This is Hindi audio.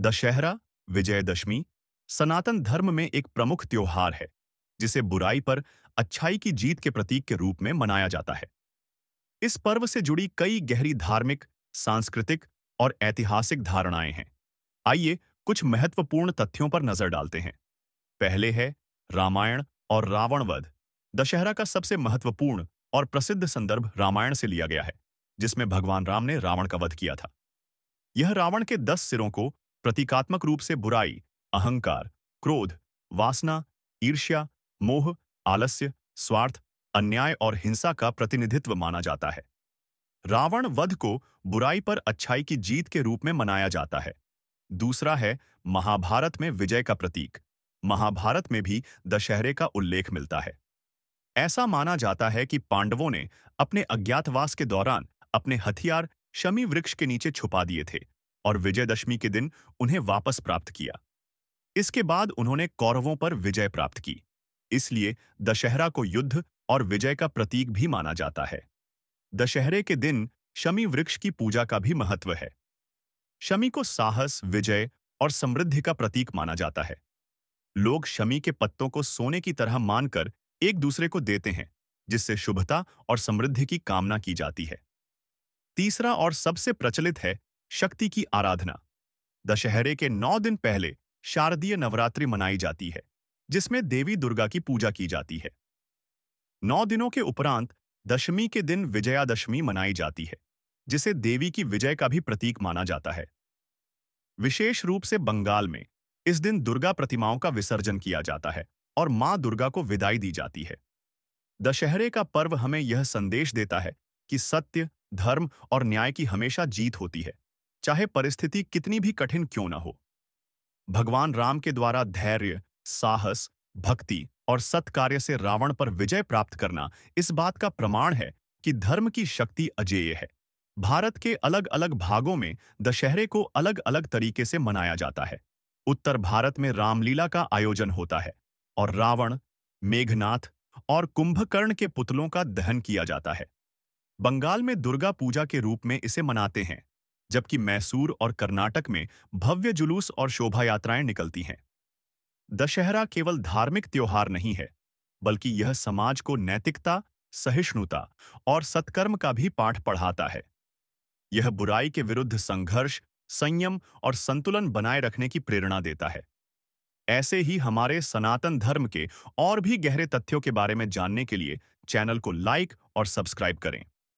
दशहरा, विजयदशमी, सनातन धर्म में एक प्रमुख त्योहार है, जिसे बुराई पर अच्छाई की जीत के प्रतीक के रूप में मनाया जाता है। इस पर्व से जुड़ी कई गहरी धार्मिक, सांस्कृतिक और ऐतिहासिक धारणाएं हैं। आइए कुछ महत्वपूर्ण तथ्यों पर नजर डालते हैं। पहले है रामायण और रावण वध। दशहरा का सबसे महत्वपूर्ण और प्रसिद्ध संदर्भ रामायण से लिया गया है, जिसमें भगवान राम ने रावण का वध किया था। यह रावण के 10 सिरों को प्रतीकात्मक रूप से बुराई, अहंकार, क्रोध, वासना, ईर्ष्या, मोह, आलस्य, स्वार्थ, अन्याय और हिंसा का प्रतिनिधित्व माना जाता है। रावण वध को बुराई पर अच्छाई की जीत के रूप में मनाया जाता है। दूसरा है महाभारत में विजय का प्रतीक। महाभारत में भी दशहरे का उल्लेख मिलता है। ऐसा माना जाता है कि पांडवों ने अपने अज्ञातवास के दौरान अपने हथियार शमी वृक्ष के नीचे छुपा दिए थे और विजयदशमी के दिन उन्हें वापस प्राप्त किया। इसके बाद उन्होंने कौरवों पर विजय प्राप्त की। इसलिए दशहरा को युद्ध और विजय का प्रतीक भी माना जाता है। दशहरे के दिन शमी वृक्ष की पूजा का भी महत्व है। शमी को साहस, विजय और समृद्धि का प्रतीक माना जाता है। लोग शमी के पत्तों को सोने की तरह मानकर एक दूसरे को देते हैं, जिससे शुभता और समृद्धि की कामना की जाती है। तीसरा और सबसे प्रचलित है शक्ति की आराधना। दशहरे के 9 दिन पहले शारदीय नवरात्रि मनाई जाती है, जिसमें देवी दुर्गा की पूजा की जाती है। 9 दिनों के उपरांत दशमी के दिन विजयादशमी मनाई जाती है, जिसे देवी की विजय का भी प्रतीक माना जाता है। विशेष रूप से बंगाल में इस दिन दुर्गा प्रतिमाओं का विसर्जन किया जाता है और मां दुर्गा को विदाई दी जाती है। दशहरे का पर्व हमें यह संदेश देता है कि सत्य, धर्म और न्याय की हमेशा जीत होती है, चाहे परिस्थिति कितनी भी कठिन क्यों न हो। भगवान राम के द्वारा धैर्य, साहस, भक्ति और सत्कार्य से रावण पर विजय प्राप्त करना इस बात का प्रमाण है कि धर्म की शक्ति अजेय है। भारत के अलग अलग भागों में दशहरे को अलग अलग तरीके से मनाया जाता है। उत्तर भारत में रामलीला का आयोजन होता है और रावण, मेघनाथ और कुंभकर्ण के पुतलों का दहन किया जाता है। बंगाल में दुर्गा पूजा के रूप में इसे मनाते हैं, जबकि मैसूर और कर्नाटक में भव्य जुलूस और शोभा यात्राएं निकलती हैं। दशहरा केवल धार्मिक त्योहार नहीं है, बल्कि यह समाज को नैतिकता, सहिष्णुता और सत्कर्म का भी पाठ पढ़ाता है। यह बुराई के विरुद्ध संघर्ष, संयम और संतुलन बनाए रखने की प्रेरणा देता है। ऐसे ही हमारे सनातन धर्म के और भी गहरे तथ्यों के बारे में जानने के लिए चैनल को लाइक और सब्सक्राइब करें।